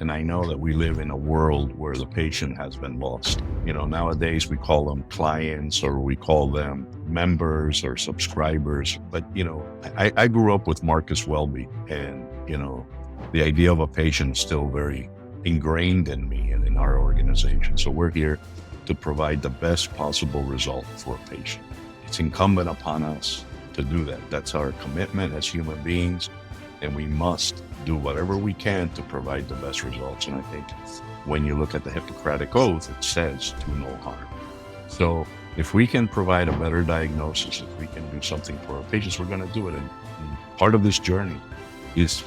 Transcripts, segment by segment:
And I know that we live in a world where the patient has been lost. Nowadays we call them clients or we call them members or subscribers. But, I grew up with Marcus Welby and, the idea of a patient is still very ingrained in me and in our organization. So we're here to provide the best possible result for a patient. It's incumbent upon us to do that. That's our commitment as human beings, and we must do whatever we can to provide the best results. And I think when you look at the Hippocratic Oath, it says do no harm. So if we can provide a better diagnosis, if we can do something for our patients, we're going to do it. And part of this journey is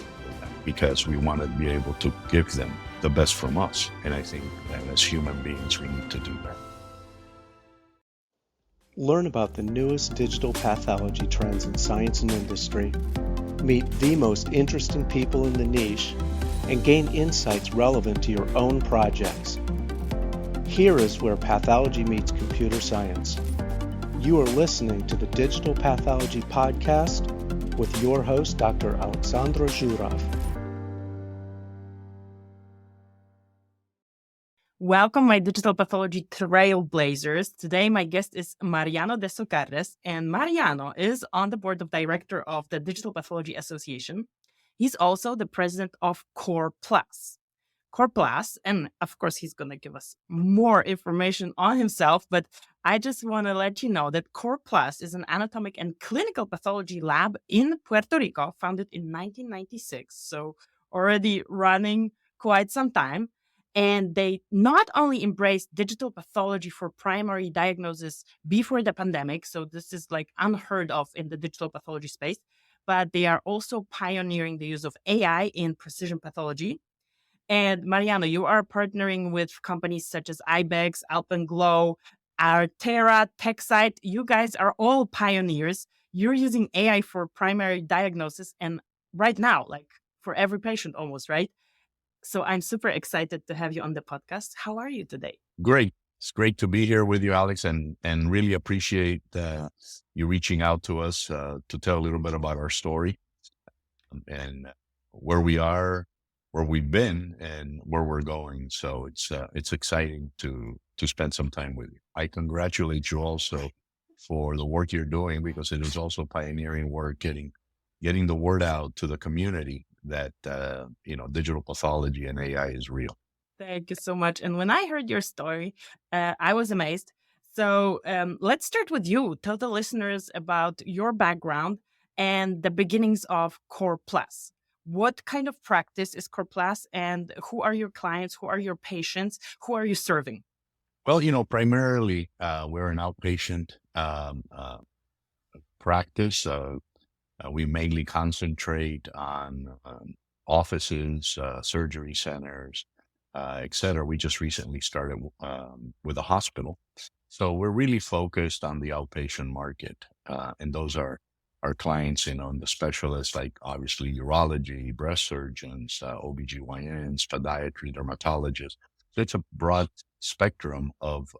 because we want to be able to give them the best from us. And I think that as human beings, we need to do that. Learn about the newest digital pathology trends in science and industry. Meet the most interesting people in the niche and gain insights relevant to your own projects. Here is where pathology meets computer science. You are listening to the Digital Pathology Podcast with your host, Dr. Aleks Zuraw. Welcome, my digital pathology trailblazers. Today, my guest is Mariano De Socarraz, and Mariano is on the board of director of the Digital Pathology Association. He's also the president of CorePlus. CorePlus, and of course, he's going to give us more information on himself, but I just want to let you know that CorePlus is an anatomic and clinical pathology lab in Puerto Rico, founded in 1996, so already running quite some time. And they not only embraced digital pathology for primary diagnosis before the pandemic, so this is like unheard of in the digital pathology space, but they are also pioneering the use of AI in precision pathology. And Mariano, you are partnering with companies such as IBEX, AlpenGlow, Artera, TechCyte. You guys are all pioneers. You're using AI for primary diagnosis, and right now, like for every patient almost, right? So I'm super excited to have you on the podcast. How are you today? Great. It's great to be here with you, Alex, and really appreciate you reaching out to us to tell a little bit about our story and where we are, where we've been, and where we're going. So it's exciting to spend some time with you. I congratulate you also for the work you're doing, because it is also pioneering work, getting the word out to the community that, digital pathology and AI is real. Thank you so much. And when I heard your story, I was amazed. So let's start with you. Tell the listeners about your background and the beginnings of CorePlus. What kind of practice is CorePlus, and who are your clients? Who are your patients? Who are you serving? Well, primarily we're an outpatient practice. We mainly concentrate on offices, surgery centers, et cetera. We just recently started with a hospital. So we're really focused on the outpatient market. And those are our clients, and the specialists, like obviously urology, breast surgeons, OBGYNs, podiatry, dermatologists. So it's a broad spectrum of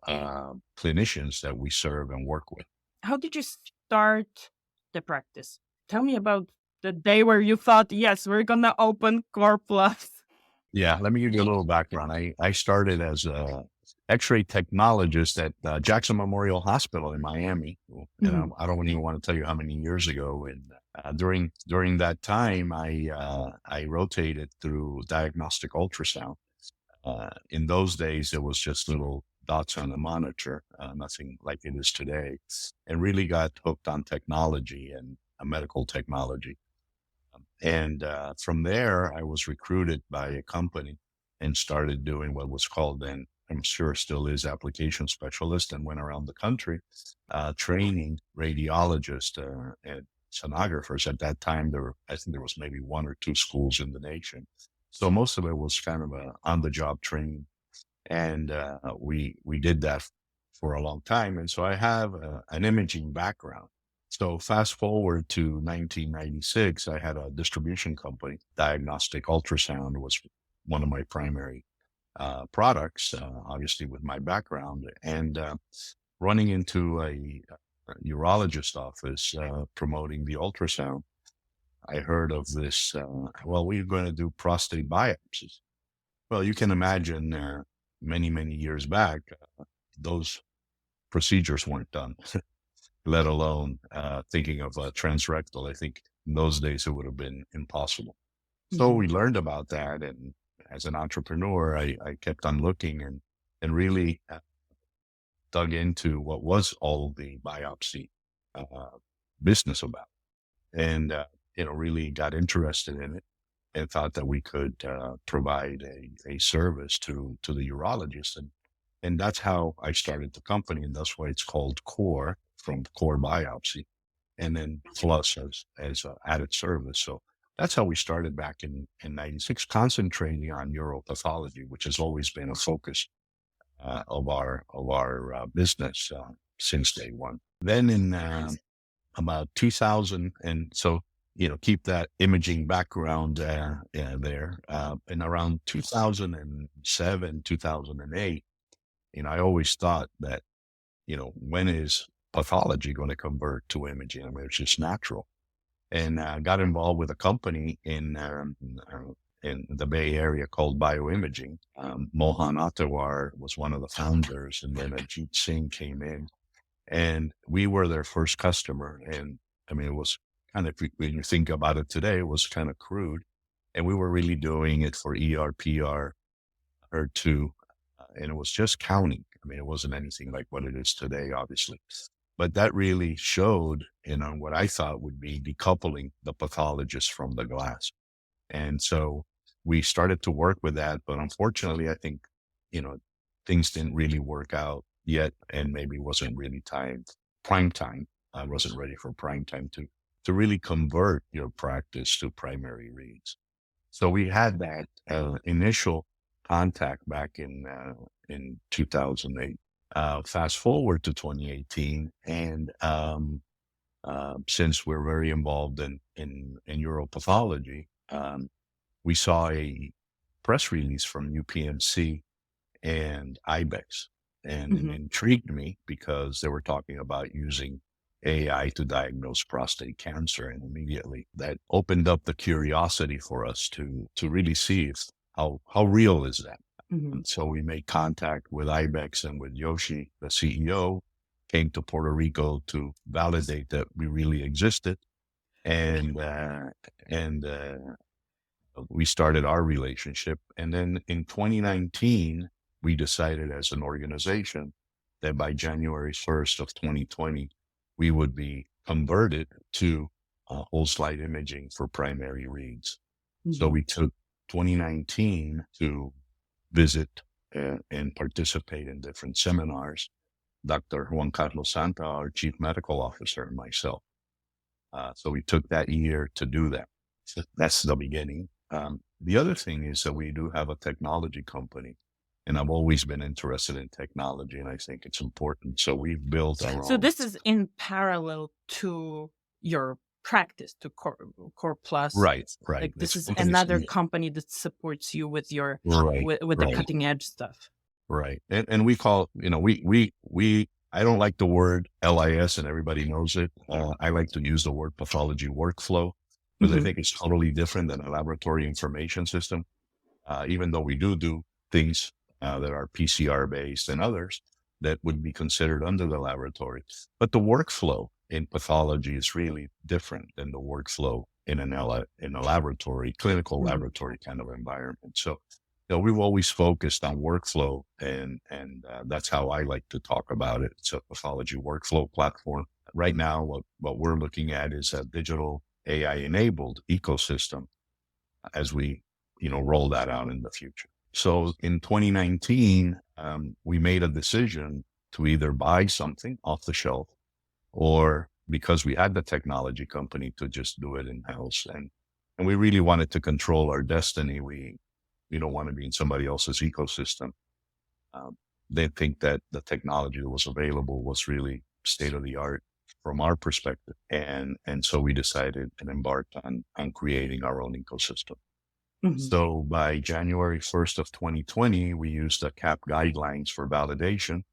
clinicians that we serve and work with. How did you start the practice? Tell me about the day where you thought, yes, we're going to open CorePlus. Yeah, let me give you a little background. I started as a X-ray technologist at Jackson Memorial Hospital in Miami. And I don't even want to tell you how many years ago. And during that time, I rotated through diagnostic ultrasound. In those days, it was just little dots on the monitor, nothing like it is today, and really got hooked on technology and medical technology. And from there, I was recruited by a company and started doing what was called then, I'm sure still is, application specialist, and went around the country training radiologists and sonographers. At that time, I think there was maybe one or two schools in the nation. So most of it was kind of a on-the-job training. And we did that for a long time. And so I have an imaging background. So fast forward to 1996, I had a distribution company. Diagnostic ultrasound was one of my primary products, obviously with my background. And running into a urologist office promoting the ultrasound, I heard of this, we're going to do prostate biopsies. Well, you can imagine many, many years back, those procedures weren't done, let alone thinking of transrectal. I think in those days it would have been impossible. So Mhm. we learned about that. And as an entrepreneur, I kept on looking and really dug into what was all the biopsy uh, business about. And, really got interested in it and thought that we could provide a service to the urologist. And that's how I started the company. And that's why it's called Core, from Core Biopsy, and then Plus as an added service. So that's how we started back in 96, concentrating on neuropathology, which has always been a focus of our business since day one. Then in about 2000, and so keep that imaging background there. In around 2007, 2008, I always thought that when is pathology going to convert to imaging? I mean, it's just natural. And got involved with a company in the Bay Area called Bioimaging. Mohan Atawar was one of the founders, and then Ajit Singh came in, and we were their first customer. And I mean, it was kind of, when you think about it today, it was kind of crude. And we were really doing it for ER, PR, HER2, and it was just counting. I mean, it wasn't anything like what it is today, obviously. But that really showed, what I thought would be decoupling the pathologist from the glass. And so we started to work with that. But unfortunately, I think, things didn't really work out yet, and maybe wasn't really prime time. I wasn't ready for prime time to really convert your practice to primary reads. So we had that initial contact back in 2008. Fast forward to 2018, and since we're very involved in neuropathology, we saw a press release from UPMC and IBEX, and it Mhm. intrigued me because they were talking about using AI to diagnose prostate cancer, and immediately that opened up the curiosity for us to really see how real is that. Mhm. And so we made contact with IBEX and with Yoshi, the CEO, came to Puerto Rico to validate that we really existed, and we started our relationship. And then in 2019, we decided as an organization that by January 1st of 2020, we would be converted to whole slide imaging for primary reads. So Mhm. we took 2019 to visit and participate in different seminars. Dr. Juan Carlos Santa, our chief medical officer, and myself. So we took that year to do that. So that's the beginning. The other thing is that we do have a technology company, and I've always been interested in technology, and I think it's important. So we've built our So own. this is in parallel to your practice, to Core Plus. Right, right. Like this It's is companies. another company that supports you with your Right, with the right, cutting edge stuff. right. And we call, we, I don't like the word LIS, and everybody knows it. I like to use the word pathology workflow, because I Mhm. think it's totally different than a laboratory information system. Even though we do things that are PCR based and others that would be considered under the laboratory. But the workflow in pathology is really different than the workflow in in a laboratory, clinical Mhm. laboratory kind of environment. So, we've always focused on workflow, and that's how I like to talk about it. It's a pathology workflow platform. Right now, what we're looking at is a digital AI enabled ecosystem as we roll that out in the future. So in 2019, we made a decision to either buy something off the shelf, or, because we had the technology company, to just do it in house. And we really wanted to control our destiny. We don't want to be in somebody else's ecosystem. Um, they think that the technology that was available was really state of the art from our perspective, and so we decided and embarked on creating our own ecosystem. Mhm. So by January 1st of 2020, we used the CAP guidelines for validation,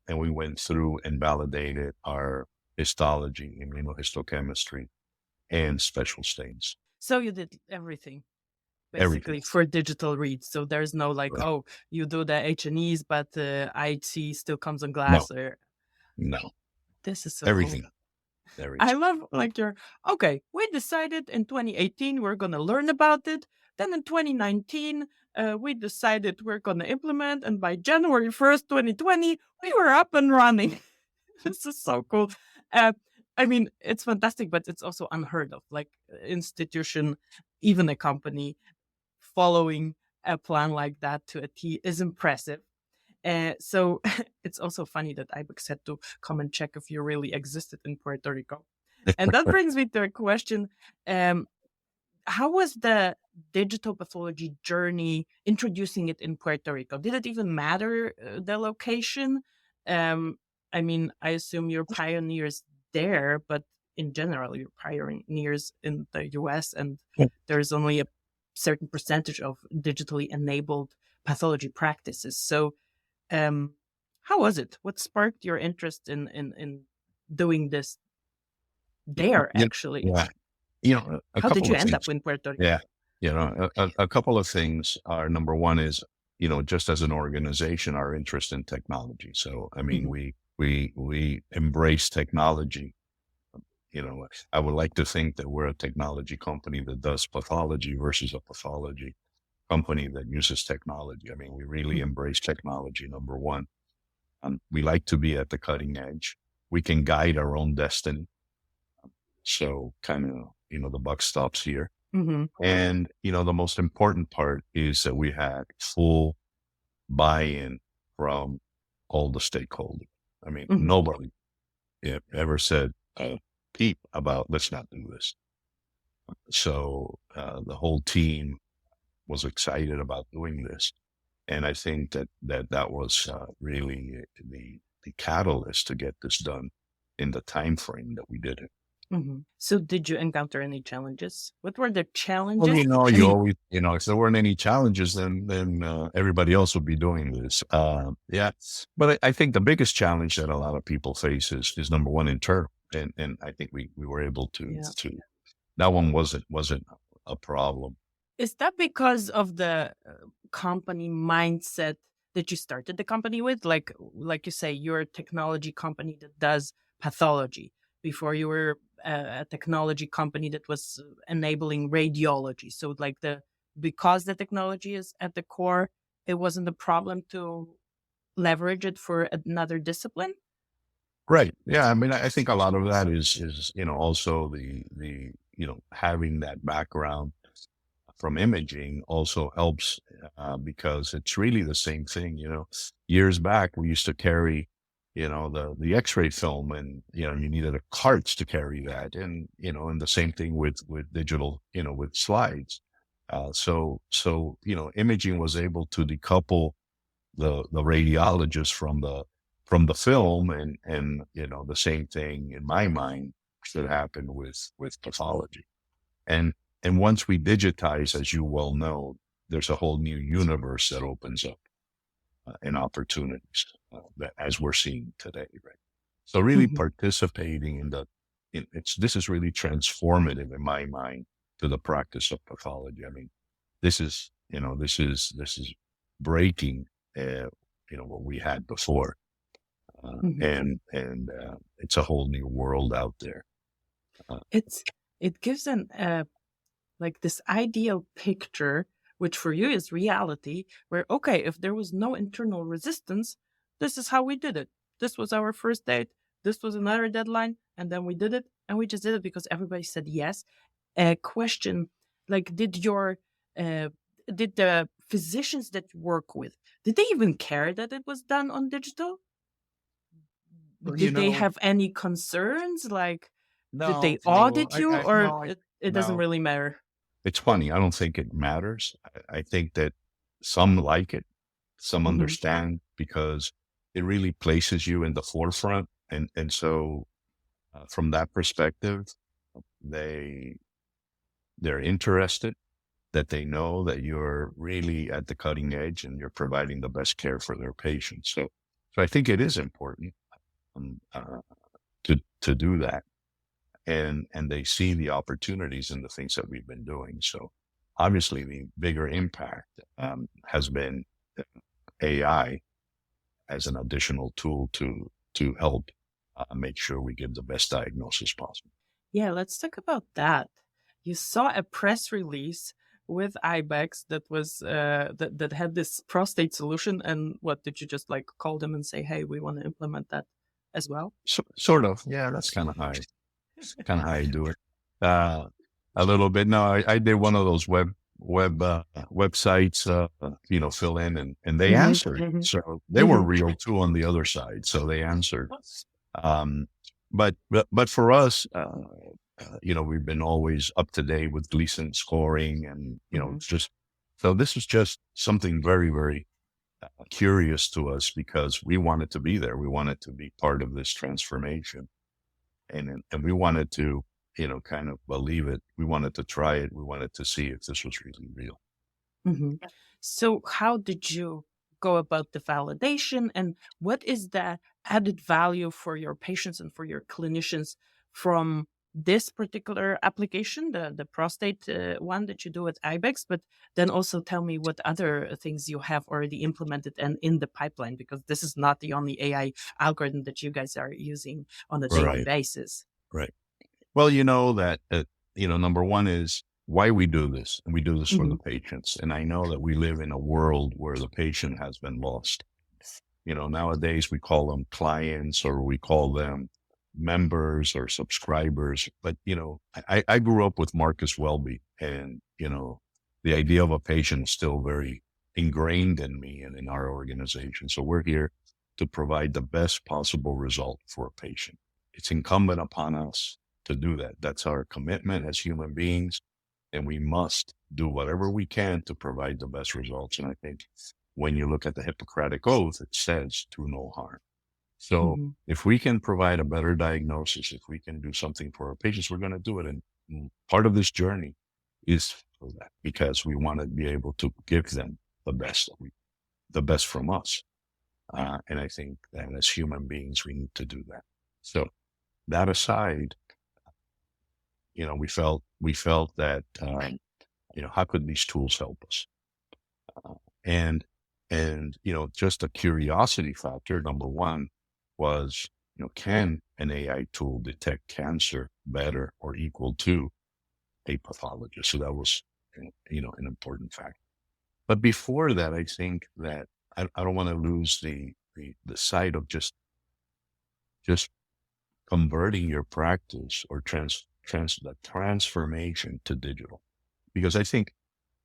and we went through and validated our histology, immunohistochemistry, and special stains. So you did everything. basically everything. for digital reads. So there's no like, Right. oh, you do the H&Es, but IT still comes on No, glass. Or no, this is so cool. everything, I everything. love like your okay. We decided in 2018 we're gonna learn about it. Then in 2019 we decided we're gonna implement, and by January 1st, 2020, we were up and running. This is so cool. Uh, I mean, it's fantastic, but it's also unheard of. Like institution, even a company following a plan like that to a T is impressive. So it's also funny that IBEX had to come and check if you really existed in Puerto Rico. And that brings me to a question. Um, how was the digital pathology journey introducing it in Puerto Rico? Did it even matter the location? Um, I mean, I assume you're pioneers there, but in general, you're pioneers in the US, and there's only a certain percentage of digitally enabled pathology practices. So, um, how was it? What sparked your interest in doing this there? You Actually, yeah, a how did couple you of end up things. in Puerto Rico? Yeah, a couple of things are number one is, just as an organization, our interest in technology. So, I mean, Mhm. we embrace technology. I would like to think that we're a technology company that does pathology versus a pathology company that uses technology. I mean, we really Mhm. embrace technology, number one. We like to be at the cutting edge. We can guide our own destiny. So kind of, the buck stops here. Mhm. And, the most important part is that we had full buy-in from all the stakeholders. I mean, Mhm. nobody ever said a peep about let's not do this. So the whole team was excited about doing this. And I think that was really the catalyst to get this done in the time frame that we did it. Mhm. So did you encounter any challenges? What were the Well, challenges? I you mean, always, if there weren't any challenges, then everybody else would be doing this. Yeah, but I think the biggest challenge that a lot of people face is number one internal, and I think we were able yeah. to that one wasn't a problem. Is that because of the company mindset that you started the company with? Like you say, you're a technology company that does pathology. Before you were a technology company that was enabling radiology. So like because the technology is at the core, it wasn't a problem to leverage it for another discipline. Right. Yeah. I mean, I think a lot of that is also the having that background from imaging also helps because it's really the same thing. Years back we used to carry, the X-ray film, and you needed a carts to carry that, and the same thing with digital, with slides. So imaging was able to decouple the radiologist from the film, and the same thing in my mind should happen with pathology. And once we digitize, as you well know, there's a whole new universe that opens up and opportunities as we're seeing today, right? So really Mhm. participating this is really transformative in my mind to the practice of pathology. I mean, this is breaking, what we had before, Mhm. and it's a whole new world out there. Uh, It's it gives an like this ideal picture, which for you is reality, where, okay, if there was no internal resistance, this is how we did it. This was our first date. This was another deadline. And then we did it. And we just did it because everybody said yes. A question like, uh, did the physicians that you work with, did they even care that it was done on digital? well, Did they have any concerns? Like, did no, they audit you, I or no, it doesn't no. really matter? It's funny. I don't think it matters. I think that some like it, some Hmm. understand because it really places you in the forefront, and so from that perspective, they they're interested, that they know that you're really at the cutting edge and you're providing the best care for their patients. So I think it is important um, uh, to do that, and they see the opportunities in the things that we've been doing. So obviously the bigger impact has been AI as an additional tool to help make sure we give the best diagnosis possible. Yeah, let's talk about that. You saw a press release with IBEX that was that had this prostate solution, and what did you just like call them and say, "Hey, we want to implement that as well"? Sort of, yeah. That's kind of how I do it. A little bit. No, I did one of those websites, fill in and they answered. So they were real too on the other side. So they answered. But for us, we've been always up to date with Gleason scoring and, so this was just something very, very curious to us because we wanted to be there. We wanted to be part of this transformation and we wanted to, kind of believe it. We wanted to try it. We wanted to see if this was really real. So how did you go about the validation and what is the added value for your patients and for your clinicians from this particular application, the prostate one that you do at IBEX, but then also tell me what other things you have already implemented and in the pipeline, because this is not the only AI algorithm that you guys are using on a daily basis. Right. Well, that, number one is why we do this. And we do this for the patients. And I know that we live in a world where the patient has been lost. Nowadays we call them clients or we call them members or subscribers. But, I grew up with Marcus Welby and, the idea of a patient is still very ingrained in me and in our organization. So we're here to provide the best possible result for a patient. It's incumbent upon us to do that. That's our commitment as human beings. And we must do whatever we can to provide the best results. And I think when you look at the Hippocratic Oath, it says do no harm. So if we can provide a better diagnosis, if we can do something for our patients, we're going to do it. And part of this journey is for that because we want to be able to give them the best from us. And I think that as human beings, we need to do that. So that aside, we felt that, how could these tools help us? And just a curiosity factor, number one was, can an AI tool detect cancer better or equal to a pathologist? So that was, an important factor. But before that, I think that I don't want to lose the sight of just converting your practice or the transformation to digital, because I think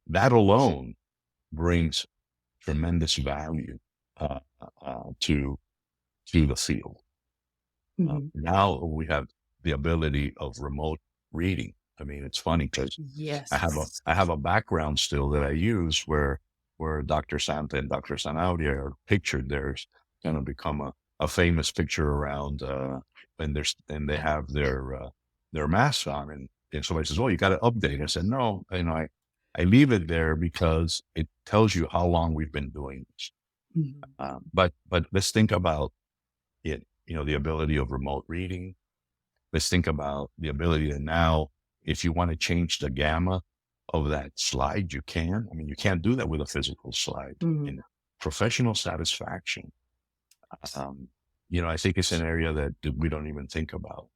that alone brings tremendous value to the field. Now we have the ability of remote reading. I mean, it's funny because I have a background still that I use where Dr. Santa and Dr. Sanaudia are pictured. There's kind of become a famous picture around and they have their masks on, and somebody says, "Oh, you got to update." I said, "No, I leave it there because it tells you how long we've been doing this." But let's think about it. The ability of remote reading. Let's think about the ability to now, if you want to change the gamma of that slide, you can. I mean, you can't do that with a physical slide. And professional satisfaction. I think it's an area that we don't even think about.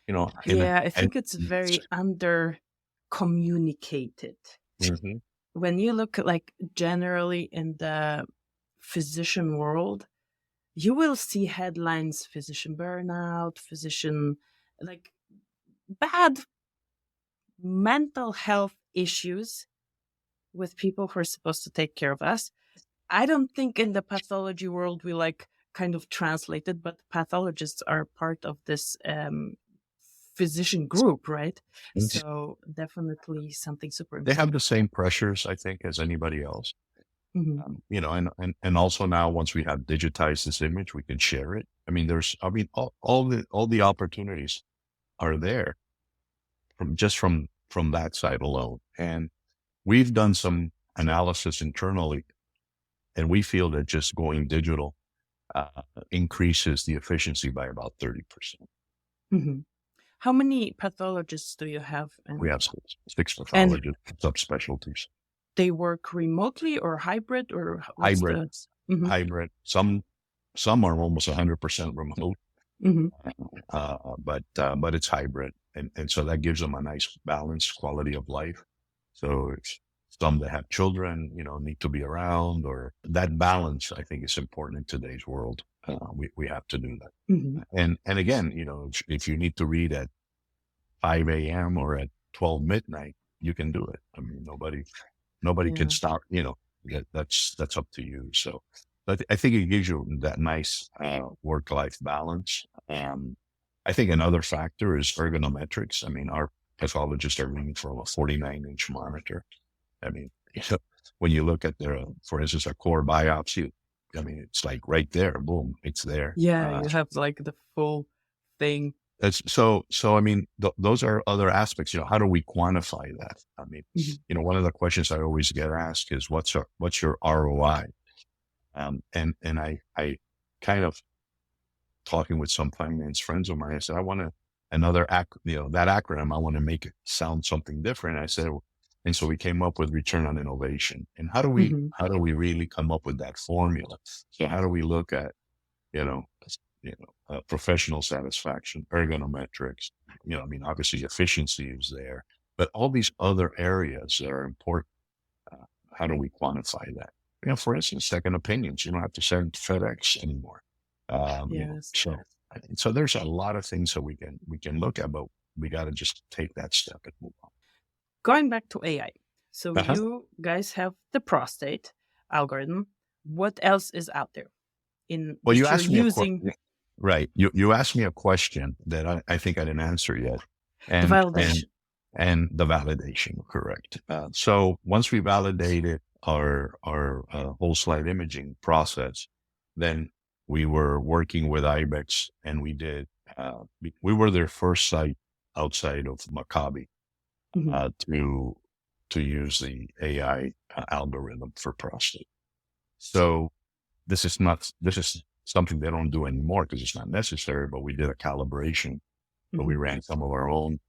I think it's very under communicated. When you look like generally in the physician world, you will see headlines, physician burnout, physician like bad mental health issues with people who are supposed to take care of us. I don't think in the pathology world we like kind of translate it, but pathologists are part of this physician group, right? So definitely something super important. They have the same pressures, I think, as anybody else. And also now once we have digitized this image, we can share it. I mean, all the opportunities are there from that side alone. And we've done some analysis internally, and we feel that just going digital increases the efficiency by about 30%. How many pathologists do you have? We have six And pathologists, subspecialties, they work remotely or hybrid, or what's hybrid, the? Mm-hmm. hybrid. Some are almost 100% remote, Mm-hmm. but it's hybrid, and so that gives them a nice balanced quality of life. So it's some that have children, need to be around, or that balance, I think, is important in today's world. We have to do that. Mm-hmm. And again, if you need to read at 5 a.m. or at 12 midnight, you can do it. I mean, nobody can Yeah. stop, that's up to you. So, but I think it gives you that nice work-life balance. I think another factor is ergonomics. I mean, our pathologists are reading from a 49-inch monitor. I mean, when you look at for instance, a core biopsy, I mean, it's like right there, boom, it's there. Yeah, you have like the full thing. So I mean, those are other aspects. How do we quantify that? I mean, Mm-hmm. one of the questions I always get asked is, what's your ROI? And I kind of talking with some finance friends of mine, I said, I want that acronym, I want to make it sound something different. I said, and so we came up with return on innovation. And how do we really come up with that formula? So how do we look at, professional satisfaction, ergonomics, I mean, obviously efficiency is there, but all these other areas that are important, how do we quantify that? For instance, second opinions, you don't have to send FedEx anymore. Yes. So there's a lot of things that we can look at, but we got to just take that step and move on. Going back to AI. So Uh-huh. you guys have the prostate algorithm. What else is out there Well, you that asked you're me using? right. You asked me a question that I think I didn't answer yet, The and validation. and the validation, correct. So once we validated our whole slide imaging process, then we were working with IBEX, and we were their first site outside of Maccabi Mm-hmm. to use the AI algorithm for prostate. So this is something they don't do anymore because it's not necessary, but we did a calibration, but we Mm-hmm. ran some of our own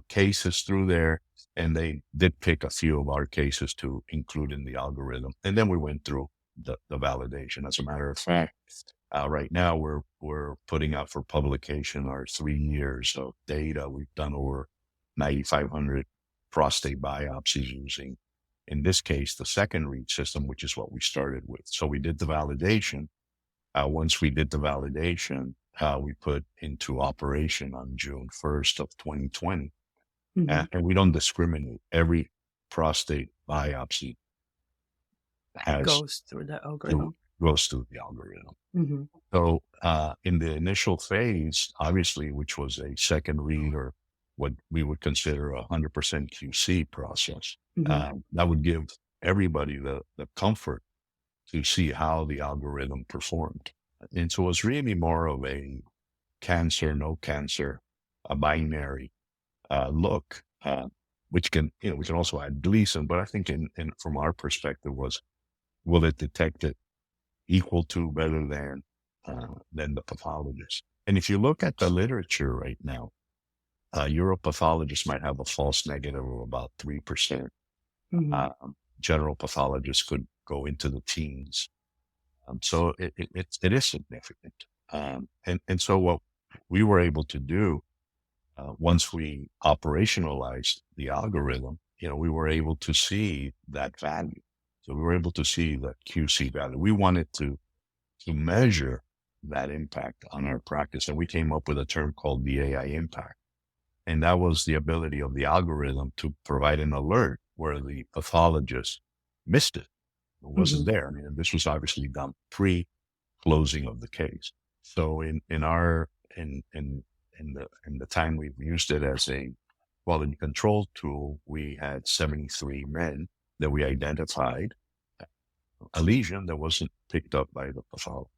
cases through there, and they did pick a few of our cases to include in the algorithm. And then we went through the validation. As a matter of fact, right now we're putting out for publication our 3 years of data. We've done over 9,500 prostate biopsies using, in this case, the second read system, which is what we started with. So we did the validation. Once we did the validation, we put into operation on June 1st of 2020. Mm-hmm. And we don't discriminate. Every prostate biopsy Goes through the algorithm. goes through the algorithm. Mm-hmm. So in the initial phase, obviously, which was a second read, or what we would consider 100% QC process, Mm-hmm. that would give everybody the comfort to see how the algorithm performed. And so it was really more of a cancer, no cancer, a binary look, which we can also add Gleason, but I think from our perspective will it detect it equal to, better than the pathologist? And if you look at the literature right now, uropathologists might have a false negative of about 3%. Mm-hmm. General pathologists could go into the teens. So it is significant. And so what we were able to do, once we operationalized the algorithm, we were able to see that value. So we were able to see the QC value. We wanted to measure that impact on our practice. And we came up with a term called the AI impact. And that was the ability of the algorithm to provide an alert where the pathologist missed it. It wasn't there. I mean, this was obviously done pre-closing of the case. So in the time we've used it as a quality control tool, we had 73 men that we identified a lesion that wasn't picked up by the pathologist.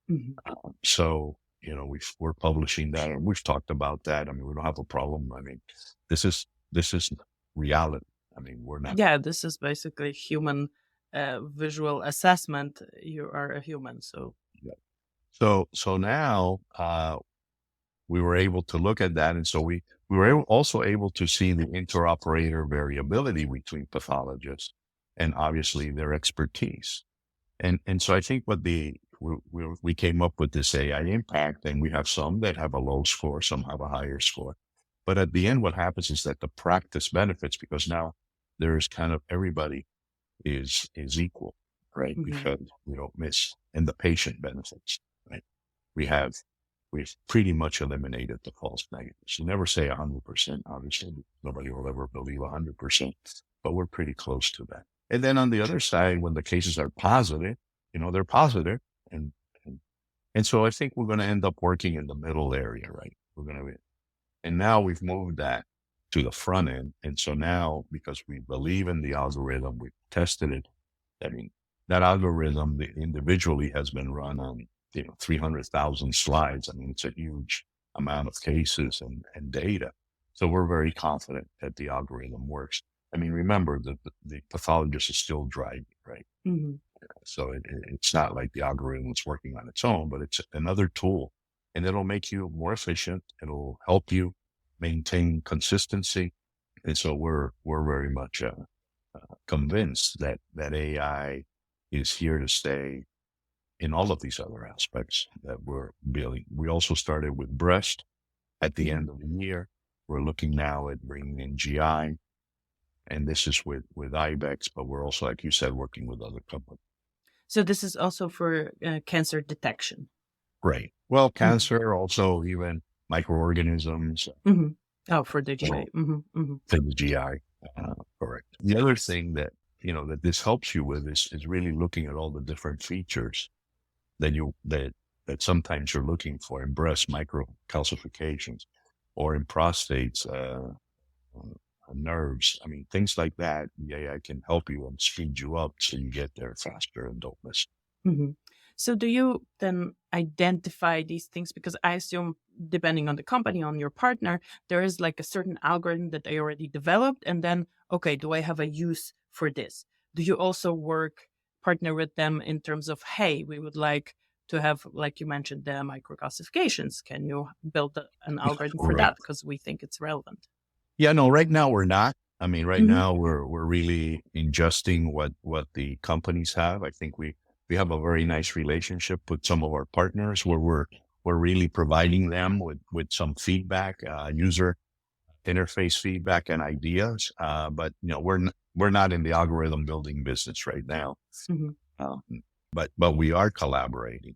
Mm-hmm. So we're publishing that, and we've talked about that. I mean, we don't have a problem. I mean, this is reality. I mean, we're not. Yeah, this is basically human visual assessment. You are a human, so. Yeah. So now we were able to look at that. And so we were also able to see the interoperator variability between pathologists and obviously their expertise. And so I think we came up with this AI impact, and we have some that have a low score, some have a higher score. But at the end, what happens is that the practice benefits, because now there's kind of everybody is equal, right? Because we don't miss, and the patient benefits, right? We've pretty much eliminated the false negatives. You never say 100%, obviously. Nobody will ever believe 100%, but we're pretty close to that. And then on the other side, when the cases are positive, they're positive. And so I think we're going to end up working in the middle area, right? And now we've moved that to the front end. And so now, because we believe in the algorithm, we've tested it. I mean, that algorithm individually has been run on 300,000 slides. I mean, it's a huge amount of cases and data. So we're very confident that the algorithm works. I mean, remember that the pathologist is still driving, right? So it's not like the algorithm is working on its own, but it's another tool, and it'll make you more efficient. It'll help you maintain consistency. And so we're very much convinced that AI is here to stay in all of these other aspects that we're building. We also started with breast at the end of the year. We're looking now at bringing in GI, and this is with IBEX, but we're also, like you said, working with other companies. So this is also for cancer detection. Right. Well, cancer, also even microorganisms. Oh, for the GI. For the GI, correct. The other thing that, that this helps you with is really looking at all the different features that sometimes you're looking for in breast microcalcifications, or in prostates, nerves. I mean, things like that. The AI can help you and speed you up so you get there faster and don't miss. So do you then identify these things? Because I assume, depending on the company, on your partner, there is like a certain algorithm that they already developed. And then, okay, do I have a use for this? Do you also partner with them in terms of, hey, we would like to have, like you mentioned, the microcalcifications. Can you build an algorithm for that? Because we think it's relevant. Yeah, no, right now we're not. I mean, right now we're really ingesting what the companies have. I think we have a very nice relationship with some of our partners where we're really providing them with some feedback, user interface feedback and ideas. But we're not in the algorithm building business right now. But we are collaborating.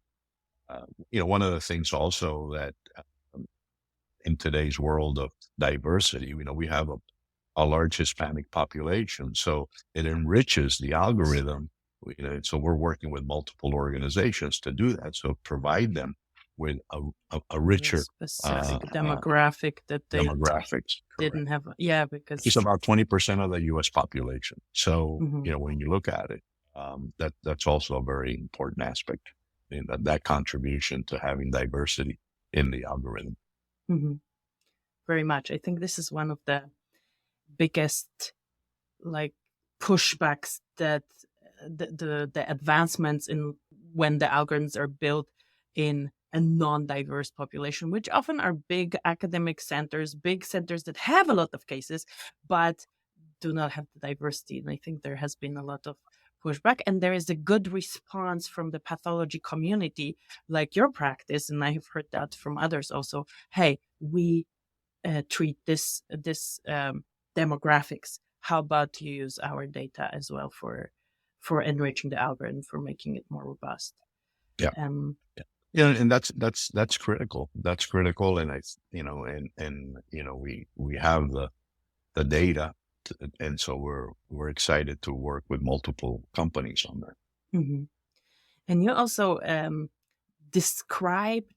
One of the things also that in today's world of diversity, we have a large Hispanic population, so it enriches the algorithm. So we're working with multiple organizations to do that. So provide them with a richer specific demographic that they demographics didn't have. Yeah, because it's about 20% of the U.S. population. So when you look at it, that's also a very important aspect in that contribution to having diversity in the algorithm. Very much. I think this is one of the biggest pushbacks that the advancements in when the algorithms are built in a non-diverse population, which often are big academic centers, big centers that have a lot of cases, but do not have the diversity. And I think there has been a lot of pushback, and there is a good response from the pathology community, like your practice, and I have heard that from others also. Hey, we treat this demographics. How about you use our data as well for enriching the algorithm, for making it more robust? Yeah. And that's critical. That's critical. And we have the data, and so we're excited to work with multiple companies on that. And you also described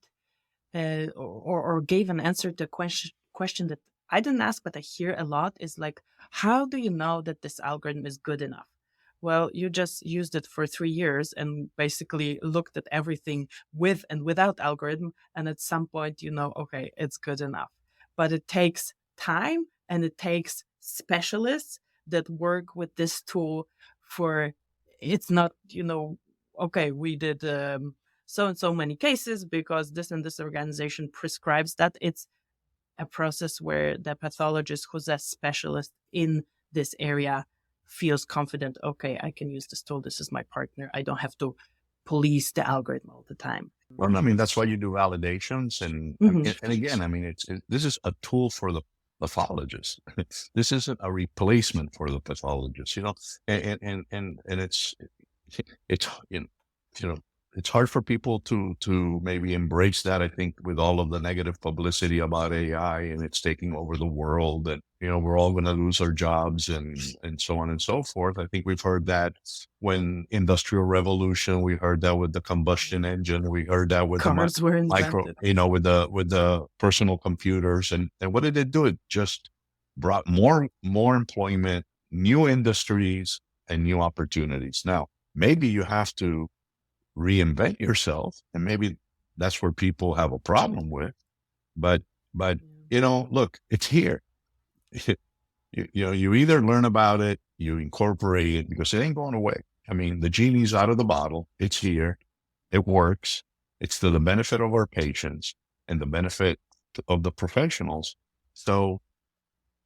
or gave an answer to a question that I didn't ask, but I hear a lot, is like, how do you know that this algorithm is good enough? Well, you just used it for 3 years and basically looked at everything with and without algorithm. And at some point, okay, it's good enough. But it takes time, and it takes specialists that work with this tool it's not, okay, we did so and so many cases because this and this organization prescribes that. It's a process where the pathologist who's a specialist in this area feels confident, okay, I can use this tool. This is my partner. I don't have to police the algorithm all the time. Well, I mean, that's why you do validations. And again, I mean, this is a tool for the pathologist. This isn't a replacement for the pathologist, you know, and it's, you know, it's hard for people to maybe embrace that. I think with all of the negative publicity about AI and it's taking over the world, and you know we're all going to lose our jobs and so on and so forth. I think we've heard that when Industrial Revolution, we heard that with the combustion engine, we heard that with Cars the were invented. with the personal computers, and what did it do? It just brought more employment, new industries, and new opportunities. Now, maybe you have to reinvent yourself, and maybe that's where people have a problem with, but you know, look, it's here. You know, you either learn about it, you incorporate it, because it ain't going away. I mean, the genie's out of the bottle. It's here. It works. It's to the benefit of our patients and the benefit of the professionals. So,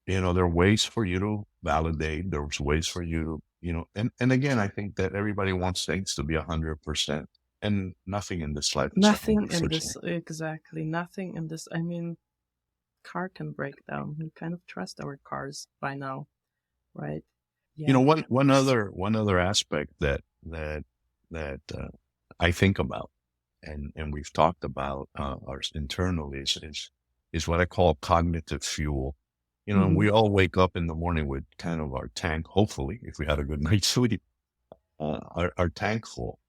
you know, there are ways for you to validate. There's ways for you to, you know, and again, I think that everybody wants things to be 100%, and nothing in this life is Nothing in 100%. this, exactly. Nothing in this. I mean, car can break down. We kind of trust our cars by now, right? Yeah. You know, one other aspect that I think about, and we've talked about ours internally is what I call cognitive fuel. You know, and we all wake up in the morning with kind of our tank, hopefully, if we had a good night's sleep, our tank full.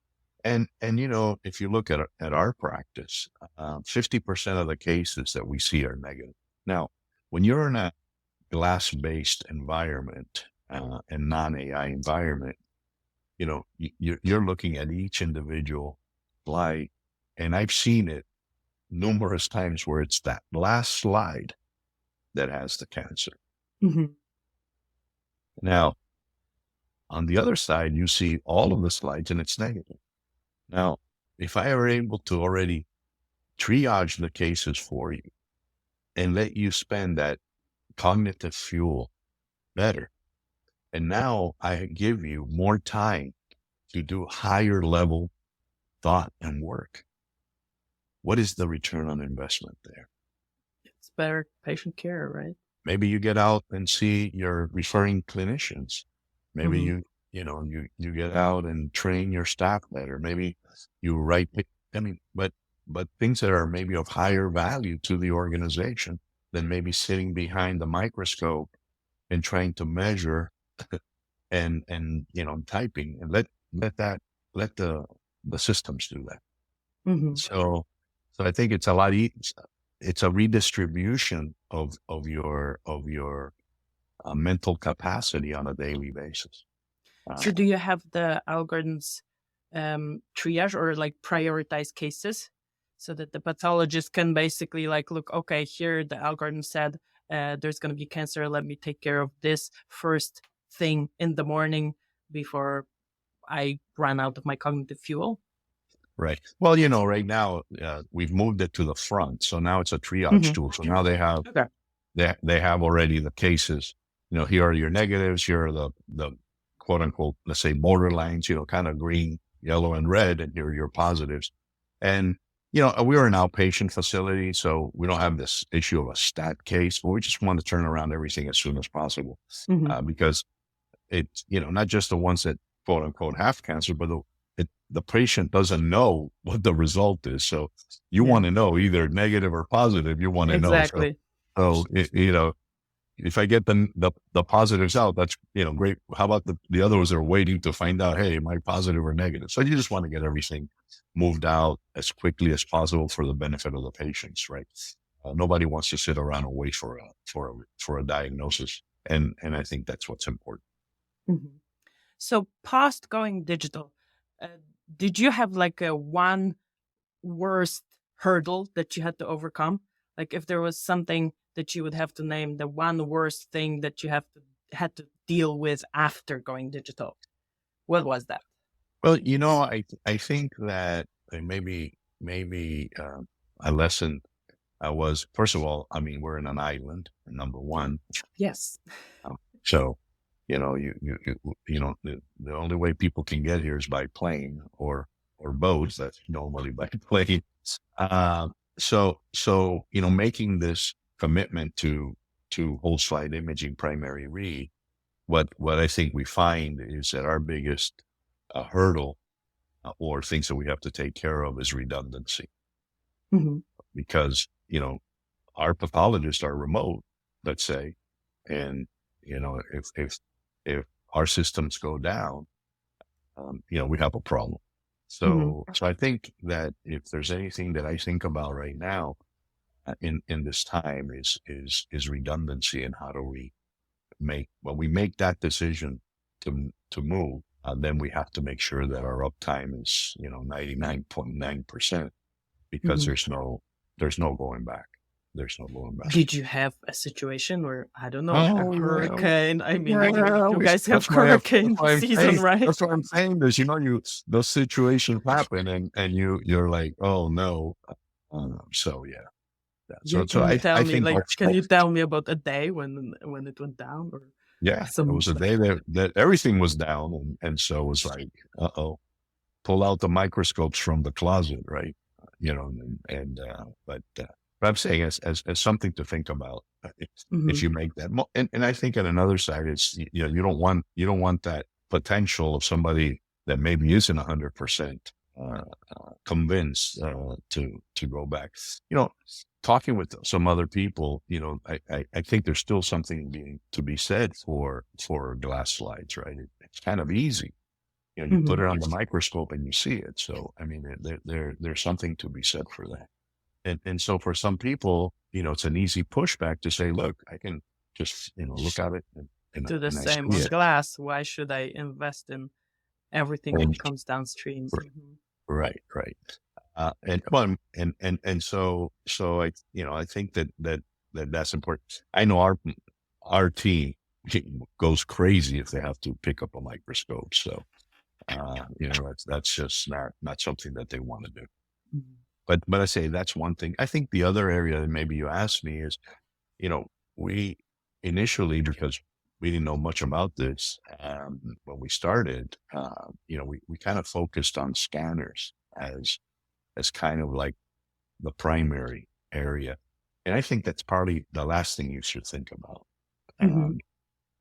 And you know, if you look at our practice, 50% of the cases that we see are negative. Now, when you're in a glass-based environment and non-AI environment, you know, you're looking at each individual slide, and I've seen it numerous times where it's that last slide that has the cancer. Now, on the other side, you see all of the slides and it's negative. Now, if I were able to already triage the cases for you and let you spend that cognitive fuel better, and now I give you more time to do higher level thought and work, what is the return on investment there? It's better patient care, right? Maybe you get out and see your referring clinicians. Maybe you get out and train your staff better. Maybe you write, I mean, but things that are maybe of higher value to the organization than maybe sitting behind the microscope and trying to measure and you know, typing, and let the systems do that. So I think it's a lot it's a redistribution of your mental capacity on a daily basis. So do you have the algorithms triage or like prioritize cases so that the pathologist can basically like, look, okay, here the algorithm said there's going to be cancer. Let me take care of this first thing in the morning before I run out of my cognitive fuel. Right. Well, you know, right now we've moved it to the front, so now it's a triage tool. So now they have they have already the cases. You know, here are your negatives. Here are the quote unquote, let's say, borderlines. You know, kind of green, yellow, and red, and here are your positives. And you know, we're an outpatient facility, so we don't have this issue of a stat case, but we just want to turn around everything as soon as possible because it's, you know, not just the ones that quote unquote have cancer, but the patient doesn't know what the result is. So you want to know either negative or positive. You want to know. So you know, if I get the positives out, that's, you know, great. How about the others are waiting to find out, hey, am I positive or negative? So you just want to get everything moved out as quickly as possible for the benefit of the patients, right? Nobody wants to sit around and wait for a diagnosis. And I think that's what's important. So post going digital, did you have like a one worst hurdle that you had to overcome? Like if there was something that you would have to name, the one worst thing that you had to deal with after going digital, what was that? Well, you know, I think that maybe a lesson was, first of all, I mean, we're in an island, number one. Yes. So, you know, the only way people can get here is by plane or boats. That's normally by plane. So, you know, making this commitment to whole slide imaging primary read, what I think we find is that our biggest hurdle or things that we have to take care of is redundancy. Mm-hmm. Because, you know, our pathologists are remote, let's say, and, you know, if our systems go down, you know, we have a problem. So I think that if there's anything that I think about right now in this time is redundancy, and how do we when we make that decision to move, then we have to make sure that our uptime is, you know, 99.9%, because there's no going back. There's no going back. Did you have a situation where, I don't know, Oh, a yeah. hurricane? I mean, Yeah, you guys have that's why hurricane that's why I'm season, saying- right? That's what I'm saying is, you know, those situations happen and you're like, oh no. So yeah. So Can you tell I me, think like, our- can you tell me about a day when it went down? Or Yeah, some- it was a day that everything was down, and so it was like, pull out the microscopes from the closet, right? You know, but I'm saying as something to think about, if you make that, and I think on another side, it's, you know, you don't want that potential of somebody that maybe isn't 100% convinced to go back. You know, talking with some other people, you know, I think there's still something to be said for glass slides, right? It's kind of easy. You know, you put it on the microscope and you see it. So, I mean, there's something to be said for that. And so for some people, you know, it's an easy pushback to say, look, I can just, you know, look at it and do the and I same see on it. glass. Why should I invest in everything that comes downstream? Right. Right. And so I, you know, I think that's important. I know our team goes crazy if they have to pick up a microscope. So, you know, that's just not something that they want to do. But I say that's one thing. I think the other area that maybe you asked me is, you know, we initially, because we didn't know much about this when we started, you know, we kind of focused on scanners as kind of like the primary area. And I think that's probably the last thing you should think about.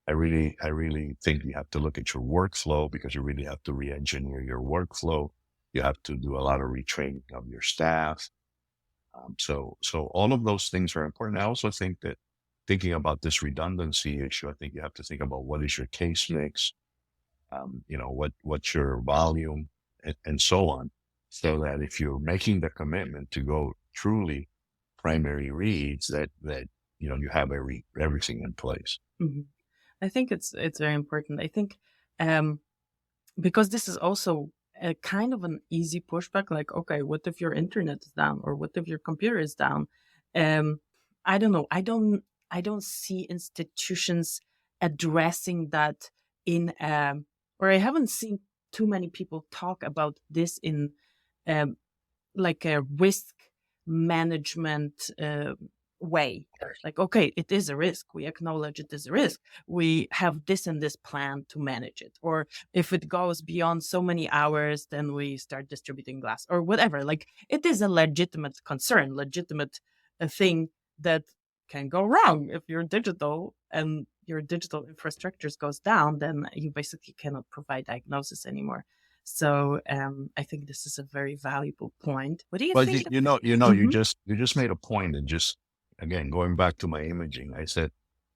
I really think you have to look at your workflow, because you really have to re-engineer your workflow. You have to do a lot of retraining of your staff. So all of those things are important. I also think that thinking about this redundancy issue, I think you have to think about what is your case mix, you know, what's your volume, and so on. So that if you're making the commitment to go truly primary reads, that you know, you have everything in place. I think it's very important. I think because this is also a kind of an easy pushback. Like, okay, what if your internet is down, or what if your computer is down? I don't know. I don't see institutions addressing that in, or I haven't seen too many people talk about this in like a risk management way. Like, okay, it is a risk. We acknowledge it is a risk. We have this and this plan to manage it. Or if it goes beyond so many hours, then we start distributing glass or whatever. Like, it is a legitimate concern, legitimate thing that can go wrong. If you're digital and your digital infrastructures goes down, then you basically cannot provide diagnosis anymore. So I think this is a very valuable point. What do you think? You know, you just made a point, and just, again, going back to my imaging, I said,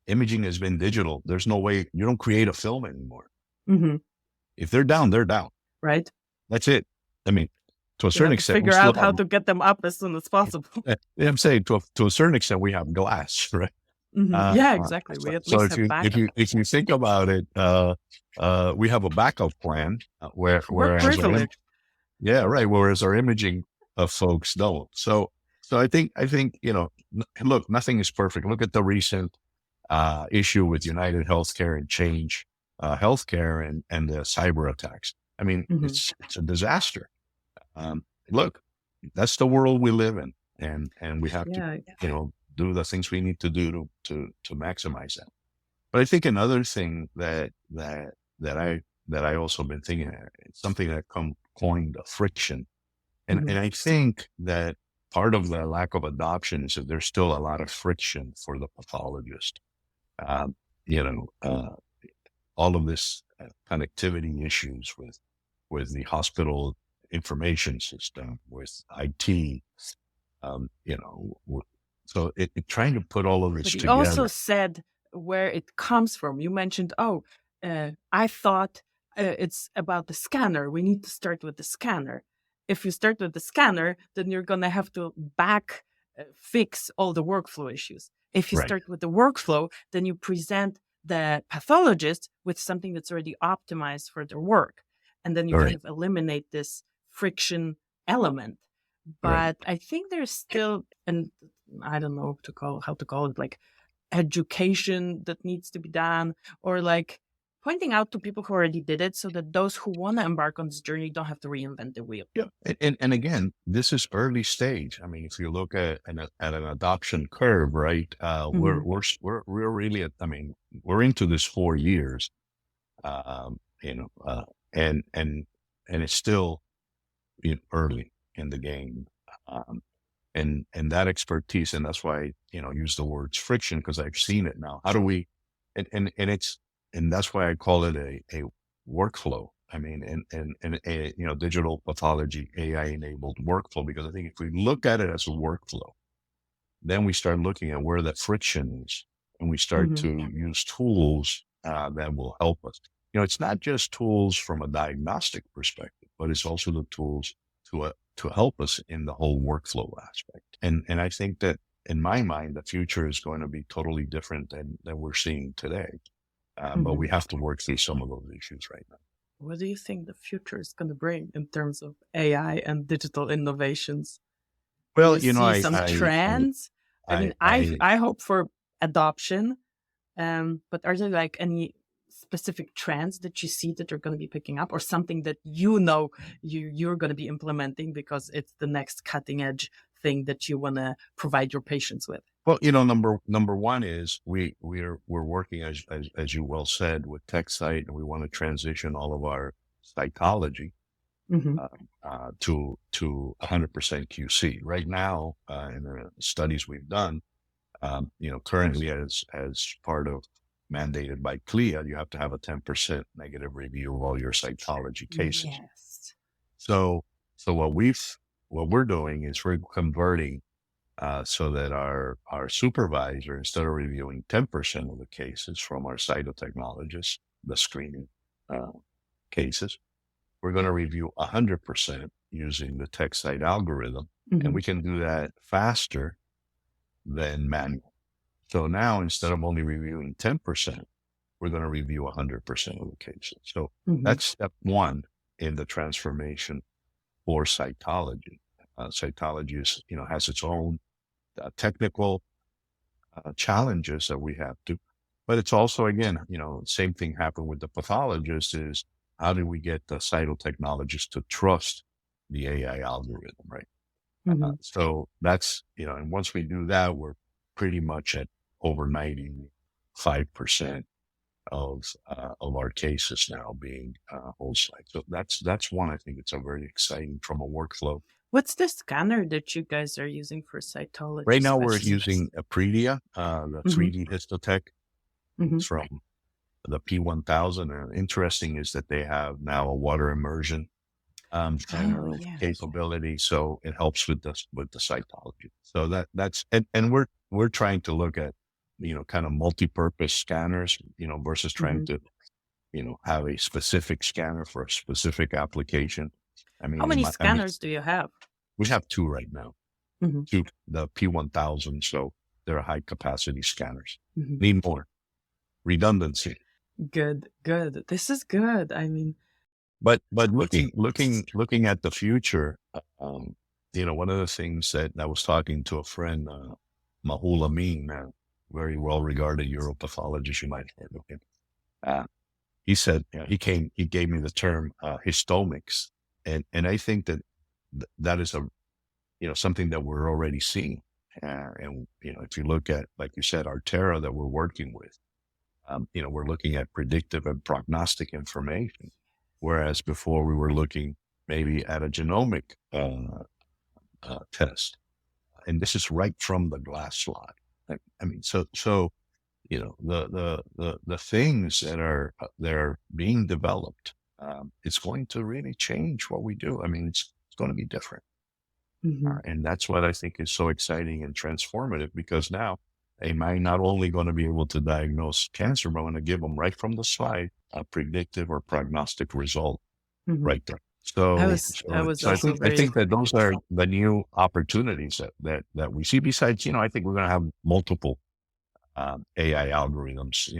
imaging has been digital. There's no way you don't create a film anymore. If they're down, they're down. Right. That's it. I mean, to a certain extent, figure out how to get them up as soon as possible. I'm saying to a certain extent, we have glass, right? Yeah, exactly. We at least have backup. If you think about it, we have a backup plan whereas our imaging folks don't. So I think, you know, look, nothing is perfect. Look at the recent issue with United Healthcare and Change Healthcare and the cyber attacks. I mean, it's a disaster. look, that's the world we live in, and we have to, Yeah. do the things we need to do to maximize that. But I think another thing that I also been thinking, it's something that coined a friction, and Mhm. and I think that part of the lack of adoption is that there's still a lot of friction for the pathologist. Um, you know, all of this connectivity issues with the hospital information system, with IT, so trying to put all of this But he also together. said where it comes from. You mentioned, I thought it's about the scanner. We need to start with the scanner. If you start with the scanner, then you're going to have to back fix all the workflow issues. If you Right, start with the workflow, then you present the pathologist with something that's already optimized for their work. And then you kind right, of eliminate this friction element. right. But I think there's still, and I don't know how to call it, like education that needs to be done, or like pointing out to people who already did it so that those who want to embark on this journey don't have to reinvent the wheel. Yeah, and again, this is early stage. I mean, if you look at an adoption curve, right? Hmm. We're really at. I mean, we're into this 4 years, um, you know, uh, and and and it's still early in the game, um, and that expertise, and that's why I use the words friction, because I've seen it now. How do we, and that's why I call it a workflow. I mean, and a digital pathology AI enabled workflow, because I think if we look at it as a workflow, then we start looking at where the friction is, and we start Hmm. to use tools that will help us. It's not just tools from a diagnostic perspective, but it's also the tools to help us in the whole workflow aspect. And I think that in my mind, the future is going to be totally different than we're seeing today. But Hmm. we have to work through some of those issues right now. What do you think the future is going to bring in terms of AI and digital innovations? Do Well, you see some trends? I mean, I I hope for adoption. But are there like any specific trends that you see that are going to be picking up, or something that you're going to be implementing because it's the next cutting edge thing that you want to provide your patients with? Well, number one is we're working, as you well said, with TechCyte, and we want to transition all of our cytology Hmm. uh, to 100% QC. Right now, in the studies we've done, currently as part of mandated by CLIA, you have to have a 10% negative review of all your cytology cases. Yes. So what we're doing is we're converting so that our supervisor, instead of reviewing 10% of the cases from our cytotechnologists, the screening uh, cases, we're going to review 100% using the TechCyte algorithm, and Hmm. we can do that faster than manual. So now, instead of only reviewing 10%, we're going to review 100% of the cases. So Hmm. that's step one in the transformation for cytology. Cytology has its own technical challenges that we have to, but it's also, again, same thing happened with the pathologist, is how do we get the cytotechnologist to trust the AI algorithm, right? Hmm. So that's, and once we do that, we're pretty much at over 95% of our cases now being whole site. So that's one. I think it's a very exciting from a workflow. What's the scanner that you guys are using for cytology Right now, we're especially? using Apredia, the Hmm. 3D histotech. Hmm. It's from the P1000. And interesting is that they have now a water immersion Oh, yeah. capability, so it helps with the cytology. So and we're trying to look at kind of multi-purpose scanners, versus trying Hmm. to have a specific scanner for a specific application. I How mean, many I mean, scanners do you have? we have two right now, Hmm. two, the P1000, so they're high capacity scanners. Hmm. Need more redundancy. Good, good. This is good. I mean, But looking at the future, one of the things that I was talking to a friend, Mahul Amin, very well regarded uropathologist, you might have heard of him. He said, he gave me the term histomics, and I think that that is something that we're already seeing. And if you look at, like you said, Artera that we're working with, we're looking at predictive and prognostic information, whereas before we were looking maybe at a genomic test, and this is right from the glass slide. I mean, so the things that are being developed, it's going to really change what we do. I mean, it's going to be different. And that's what I think is so exciting and transformative, because now am I not only going to be able to diagnose cancer, but I'm going to give them right from the slide a predictive or prognostic result right there. So I think that those are the new opportunities that we see. Besides, I think we're going to have multiple AI algorithms,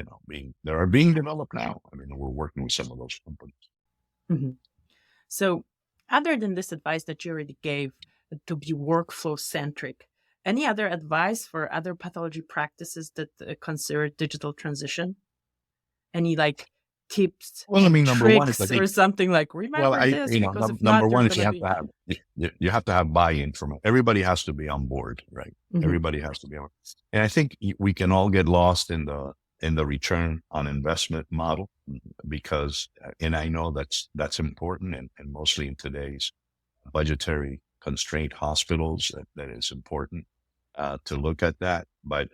that are being developed now. I mean, we're working with some of those companies. So other than this advice that you already gave to be workflow centric, any other advice for other pathology practices that consider digital transition? Any tips, number one is, or something like, remember this, because if number not, one is you have to have buy-in from everybody. Has to be on board, right? Everybody has to be on. And I think we can all get lost in the return on investment model, because, and I know that's important, and mostly in today's budgetary constrained hospitals, that is important to look at that. But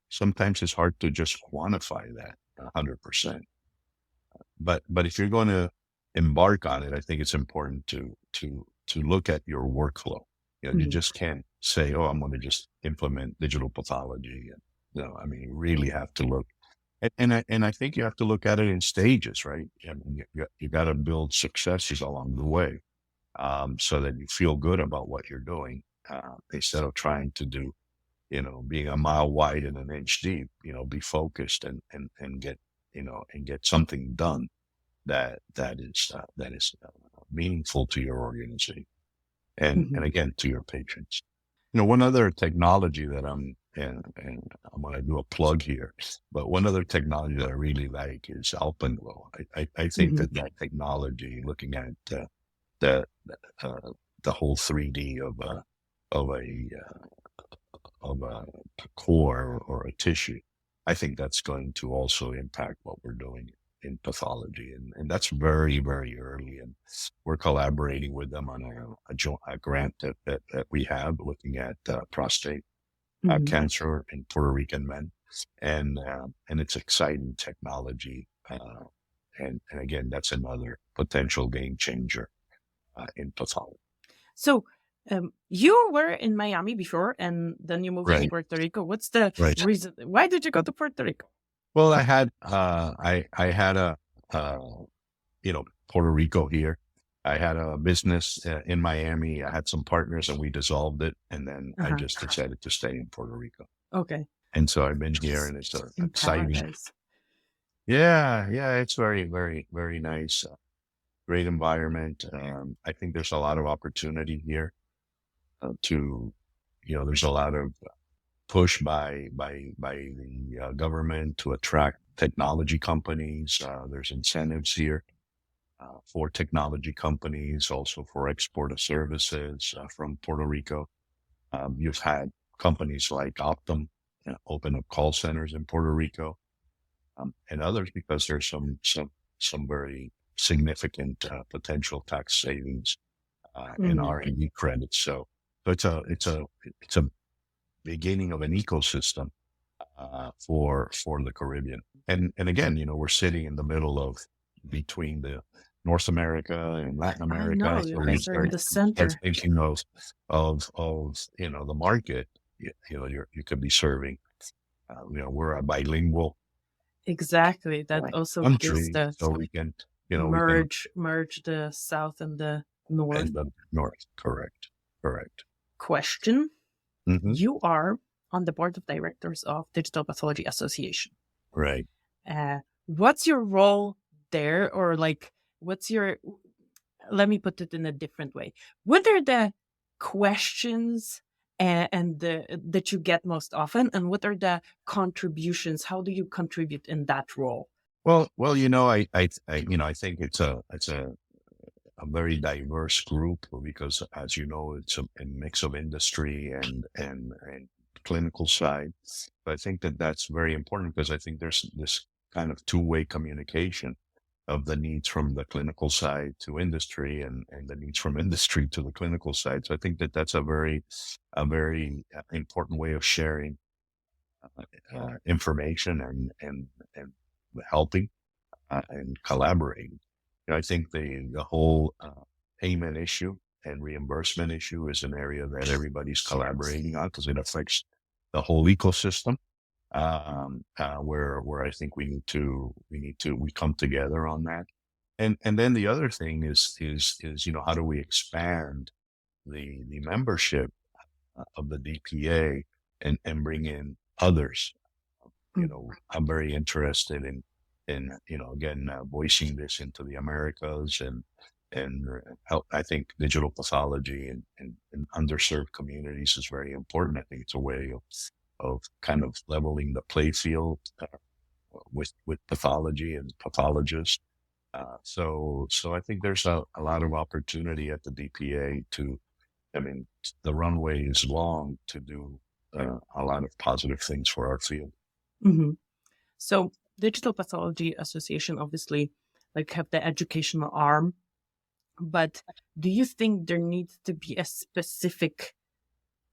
sometimes it's hard to just quantify that 100%. But if you're going to embark on it, I think it's important to look at your workflow. You just can't say, "Oh, I'm going to just implement digital pathology." I mean, you really have to look, and I think you have to look at it in stages, right? I mean, you got to build successes along the way, so that you feel good about what you're doing, instead of trying to do, being a mile wide and an inch deep. Be focused and get get something done that is meaningful to your organization and again to your patients. One other technology that I'm going to do a plug here, but one other technology that I really like is AlpenGlow. I think that technology, looking at the whole 3D of a core or a tissue, I think that's going to also impact what we're doing in pathology. And that's very, very early. And we're collaborating with them on a grant that we have looking at prostate cancer in Puerto Rican men. And it's exciting technology. And again, that's another potential game changer in pathology. So you were in Miami before, and then you moved to Puerto Rico. What's the reason? Why did you go to Puerto Rico? Well, I had a Puerto Rico here. I had a business in Miami. I had some partners, and we dissolved it, and then I just decided to stay in Puerto Rico. Okay. And so I've been here, and it's exciting. Yeah, it's very, very, very nice. Great environment. I think there's a lot of opportunity here. There's a lot of push by the government to attract technology companies. There's incentives here for technology companies, also for export of services from Puerto Rico. You've had companies like Optum open up call centers in Puerto Rico, and others, because there's some very significant potential tax savings in R&D credits. So it's a beginning of an ecosystem for the Caribbean. And again, we're sitting in the middle between the North America and Latin America. So you guys are in the center. Thinking of the market, you could be serving. We're a bilingual. Exactly. That also country, gives so we can merge the south and the north. And the north, correct. Question. You are on the board of directors of Digital Pathology Association. Right. What's your role there? Or let me put it in a different way. What are the questions that you get most often, and what are the contributions? How do you contribute in that role? Well, I think it's a a very diverse group because, as you know, it's a mix of industry and clinical side. But I think that that's very important because I think there's this kind of two-way communication of the needs from the clinical side to industry and the needs from industry to the clinical side. So I think that that's a very important way of sharing information and helping and collaborating. I think the whole payment issue and reimbursement issue is an area that everybody's collaborating on because it affects the whole ecosystem. Where I think we come together on that. And then the other thing is how do we expand the membership of the DPA and bring in others? I'm very interested in again voicing this into the Americas and help. I think digital pathology in underserved communities is very important. I think it's a way of kind of leveling the play field with pathology and pathologists. So I think there's a lot of opportunity at the DPA the runway is long to do a lot of positive things for our field. Mm-hmm. So Digital Pathology Association obviously have the educational arm, but do you think there needs to be a specific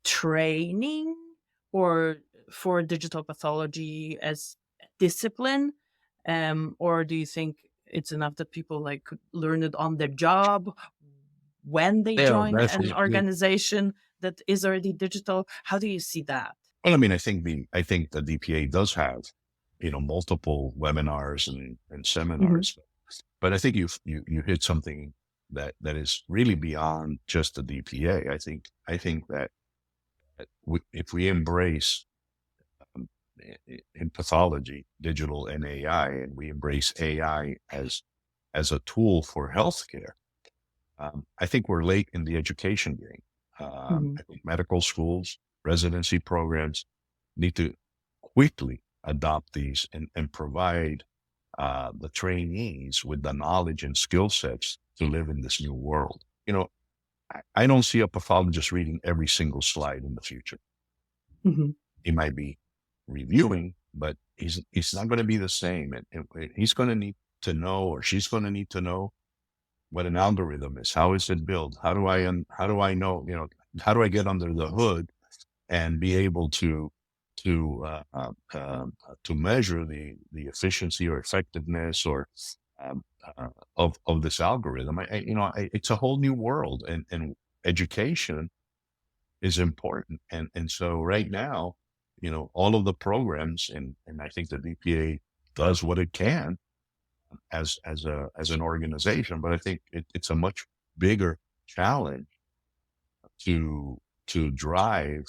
training or for digital pathology as a discipline? Or do you think it's enough that people could learn it on their job when they join an organization that is already digital? How do you see that? Well, I think the DPA does have, multiple webinars and seminars, mm-hmm. But I think you hit something that is really beyond just the DPA. I think that if we embrace in pathology, digital and AI, and we embrace AI as a tool for healthcare, I think we're late in the education game. Mm-hmm. I think medical schools, residency programs need to quickly adopt these and provide the trainees with the knowledge and skill sets to live in this new world. I don't see a pathologist reading every single slide in the future. Mm-hmm. He might be reviewing, but he's not going to be the same. And he's going to need to know, or she's going to need to know what an algorithm is. How is it built? How do I know, how do I get under the hood and be able to measure the efficiency or effectiveness or of this algorithm? It's a whole new world, and education is important. And so right now, all of the programs, and I think the DPA does what it can as an organization, but I think it's a much bigger challenge to drive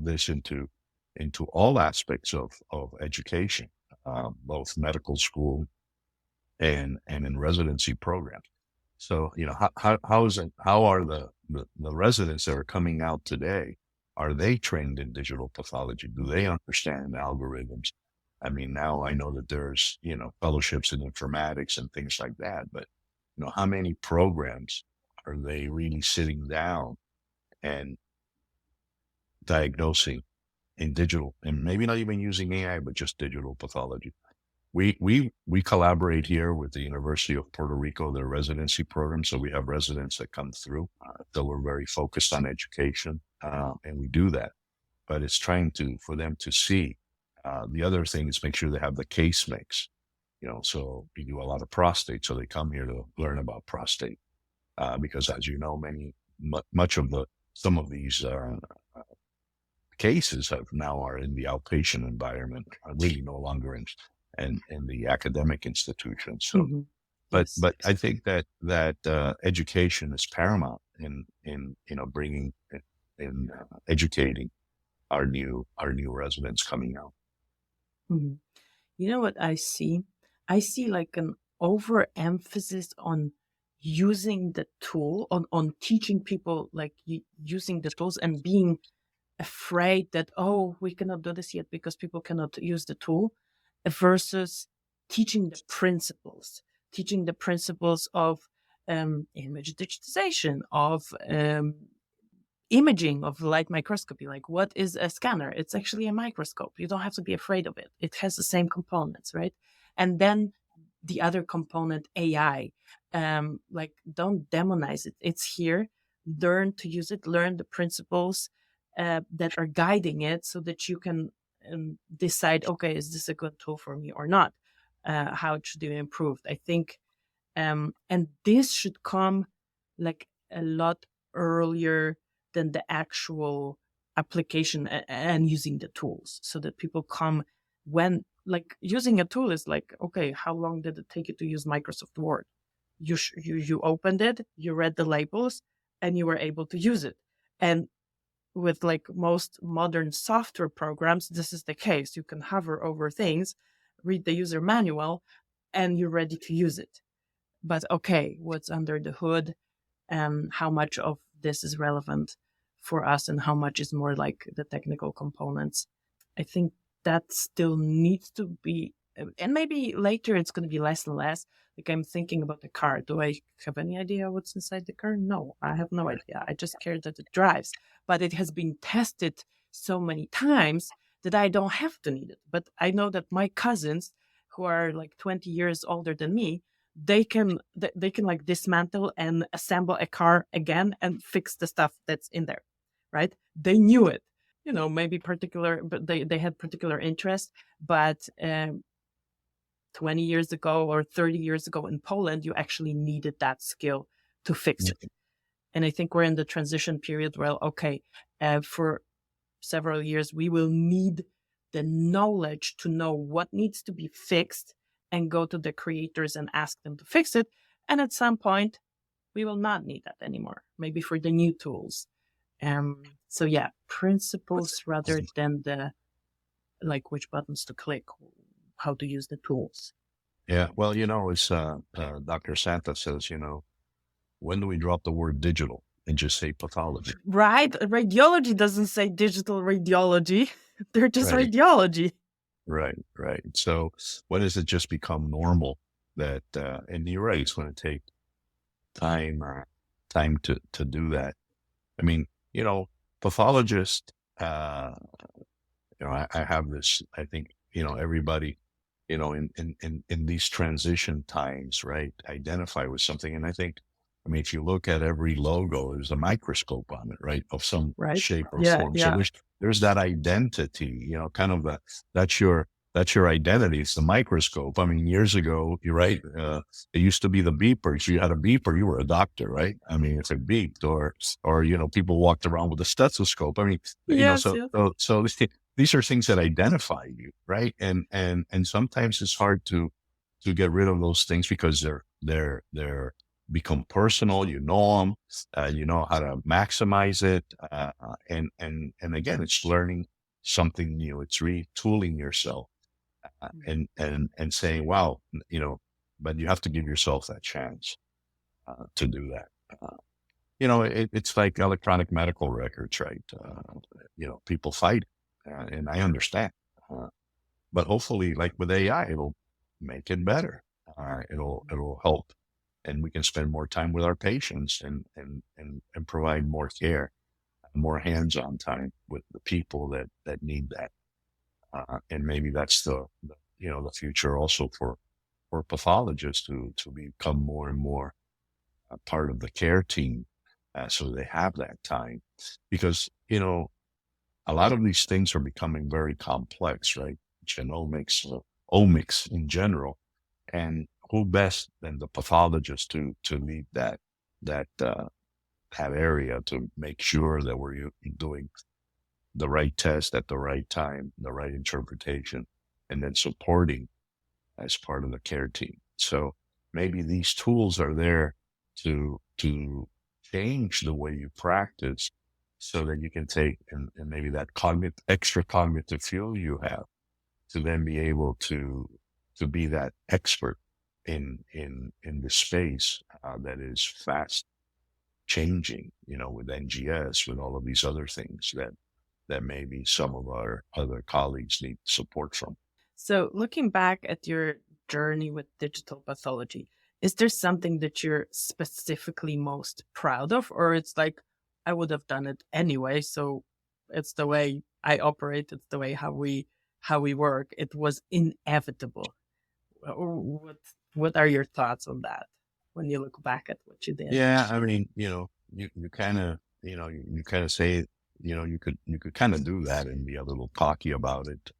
this into all aspects of education, both medical school and in residency programs. So how are the residents that are coming out today? Are they trained in digital pathology? Do they understand algorithms? Now I know that there's, fellowships in informatics and things like that, but, how many programs are they really sitting down and diagnosing in digital, and maybe not even using AI, but just digital pathology? We collaborate here with the University of Puerto Rico, their residency program. So we have residents that come through. So we're very focused on education, and we do that. But it's trying for them to see. The other thing is make sure they have the case mix. So we do a lot of prostate, so they come here to learn about prostate, because as you know, some of these cases are in the outpatient environment, are really no longer in the academic institution. So, Mm-hmm. but Yes. I think that education is paramount in bringing in educating our new residents coming out. Mm-hmm. You know what I see? I see an overemphasis on using the tool, on teaching people using the tools, and being afraid that, we cannot do this yet because people cannot use the tool, versus teaching the principles of image digitization, of imaging, of light microscopy. Like, what is a scanner? It's actually a microscope. You don't have to be afraid of it. It has the same components, right? And then the other component, AI, like, don't demonize it. It's here. Learn to use it, learn the principles that are guiding it, so that you can decide, okay, is this a good tool for me or not? How it should be improved. I think, and this should come like a lot earlier than the actual application and using the tools, so that people come when, like, using a tool is like, okay, how long did it take you to use Microsoft Word? You opened it, you read the labels, and you were able to use it. And with like most modern software programs, this is the case. You can hover over things, read the user manual, and you're ready to use it. But okay, what's under the hood, and how much of this is relevant for us, and how much is more like the technical components? I think that still needs to be, and maybe later it's going to be less and less. Like, I'm thinking about the car. Do I have any idea what's inside the car? No, I have no idea. I just care that it drives. But it has been tested so many times that I don't have to need it. But I know that my cousins, who are like 20 years older than me, they can like dismantle and assemble a car again and fix the stuff that's in there, right? They knew it, maybe but they had particular interest. But 20 years ago or 30 years ago in Poland, you actually needed that skill to fix it. And I think we're in the transition period where, okay, for several years, we will need the knowledge to know what needs to be fixed and go to the creators and ask them to fix it. And at some point, we will not need that anymore, maybe for the new tools. So yeah, principles rather than the, like, which buttons to click, how to use the tools. Yeah. Well, it's Dr. Santa says, when do we drop the word digital and just say pathology? Right. Radiology doesn't say digital radiology. They're just Right. radiology. Right. So when does it just become normal that, and you're right, it's going to take time to do that. I mean, pathologists, I have this, I think, everybody, in these transition times, right, identify with something. And I think, if you look at every logo, there's a microscope on it, right, of some shape or form. Yeah. So there's that identity, kind of that's your identity. It's the microscope. Years ago, you're right. It used to be the beepers. You had a beeper, you were a doctor, right? If it beeped, or people walked around with a stethoscope. Yes. So these are things that identify you, right? And sometimes it's hard to get rid of those things because they're become personal. You know them, you know how to maximize it, and again, it's learning something new. It's retooling yourself, and saying, wow, but you have to give yourself that chance to do that. It's like electronic medical records, right? People fight, and I understand, but hopefully, like with AI, it'll make it better. It'll help, and we can spend more time with our patients and provide more care, more hands-on time with the people that need that. And maybe that's the future also for pathologists to become more and more a part of the care team, so they have that time, because a lot of these things are becoming very complex, right? Genomics, omics in general, and who best than the pathologist to lead that area, to make sure that we're doing the right test at the right time, the right interpretation, and then supporting as part of the care team. So maybe these tools are there to change the way you practice, so that you can take and maybe that extra cognitive fuel you have to then be able to be that expert in the space that is fast changing, with NGS, with all of these other things that maybe some of our other colleagues need support from. So looking back at your journey with digital pathology, Is there something that you're specifically most proud of, or it's like, I would have done it anyway, so it's the way I operate, it's the way how we work, it was inevitable? What are your thoughts on that when you look back at what you did? Yeah, I mean, you kind of, you kind of say, you could kind of do that and be a little cocky about it.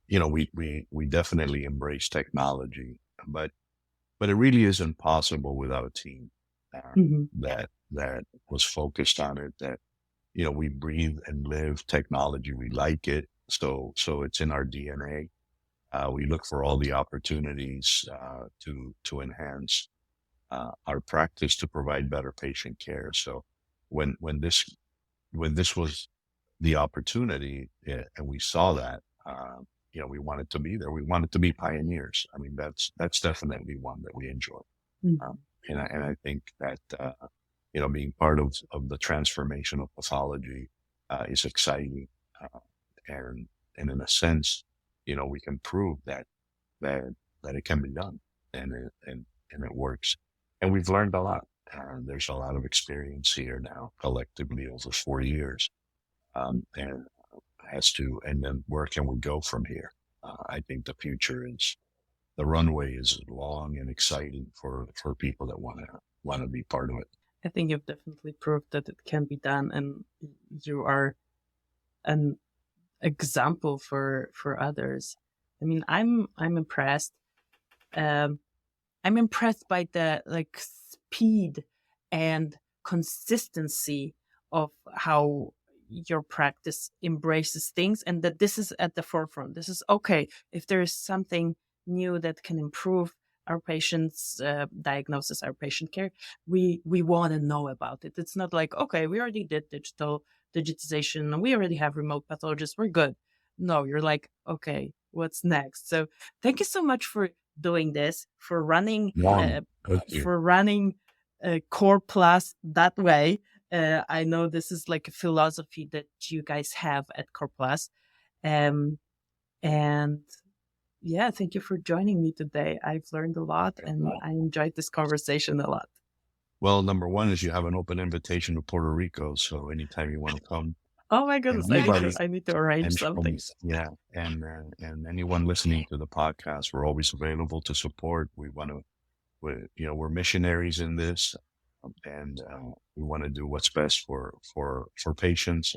We definitely embrace technology, but it really isn't possible without a team that was focused on it. That we breathe and live technology. We like it, so it's in our DNA. We look for all the opportunities to enhance our practice to provide better patient care. So when this was the opportunity, and we saw that, we wanted to be there. We wanted to be pioneers. I mean, that's definitely one that we enjoy. And I think that being part of the transformation of pathology is exciting, and in a sense, we can prove that it can be done, and it works. And we've learned a lot. There's a lot of experience here now, collectively over 4 years, and then where can we go from here? I think the runway is long and exciting for people that want to be part of it. I think you've definitely proved that it can be done, and you are an example for others. I mean, I'm impressed. I'm impressed by the speed and consistency of how your practice embraces things, and that this is at the forefront. This is okay. If there is something new that can improve our patient's diagnosis, our patient care, we want to know about it. It's not like, okay, we already did digitization, we already have remote pathologists, we're good. No, you're like, okay, what's next? So thank you so much for doing this, for running CorePlus that way. I know this is like a philosophy that you guys have at CorePlus. And yeah, thank you for joining me today. I've learned a lot, and I enjoyed this conversation a lot. Well, number one is you have an open invitation to Puerto Rico. So anytime you want to come. Oh my goodness, I need to arrange something. Yeah. And anyone listening to the podcast, we're always available to support. We're missionaries in this, and we want to do what's best for patients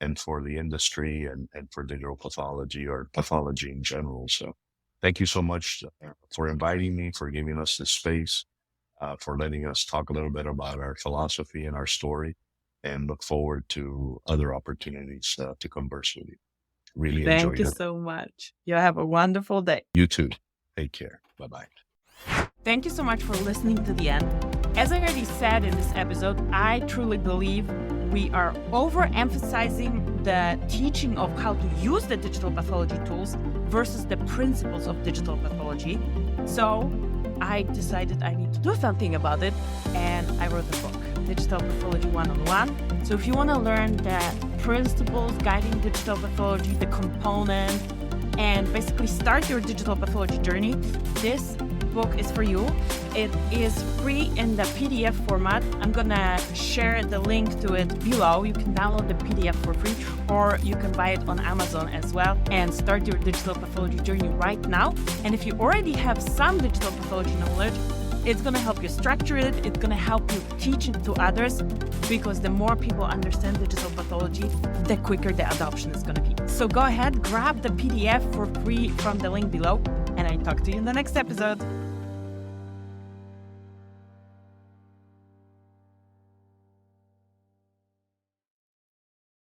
and for the industry and for digital pathology or pathology in general. So thank you so much for inviting me, for giving us this space, for letting us talk a little bit about our philosophy and our story, and look forward to other opportunities to converse with you. Really enjoyed it. Thank you so much. You have a wonderful day. You too. Take care. Bye-bye. Thank you so much for listening to the end. As I already said in this episode, I truly believe we are overemphasizing the teaching of how to use the digital pathology tools versus the principles of digital pathology. So I decided I need to do something about it, and I wrote a book, Digital Pathology 101. So if you want to learn the principles guiding digital pathology, the components, and basically start your digital pathology journey, this book is for you. It is free in the PDF format. I'm gonna share the link to it below. You can download the PDF for free, or you can buy it on Amazon as well and start your digital pathology journey right now. And if you already have some digital pathology knowledge, it's gonna help you structure it. It's gonna help you teach it to others, because the more people understand digital pathology, the quicker the adoption is gonna be. So go ahead, grab the PDF for free from the link below, and I talk to you in the next episode.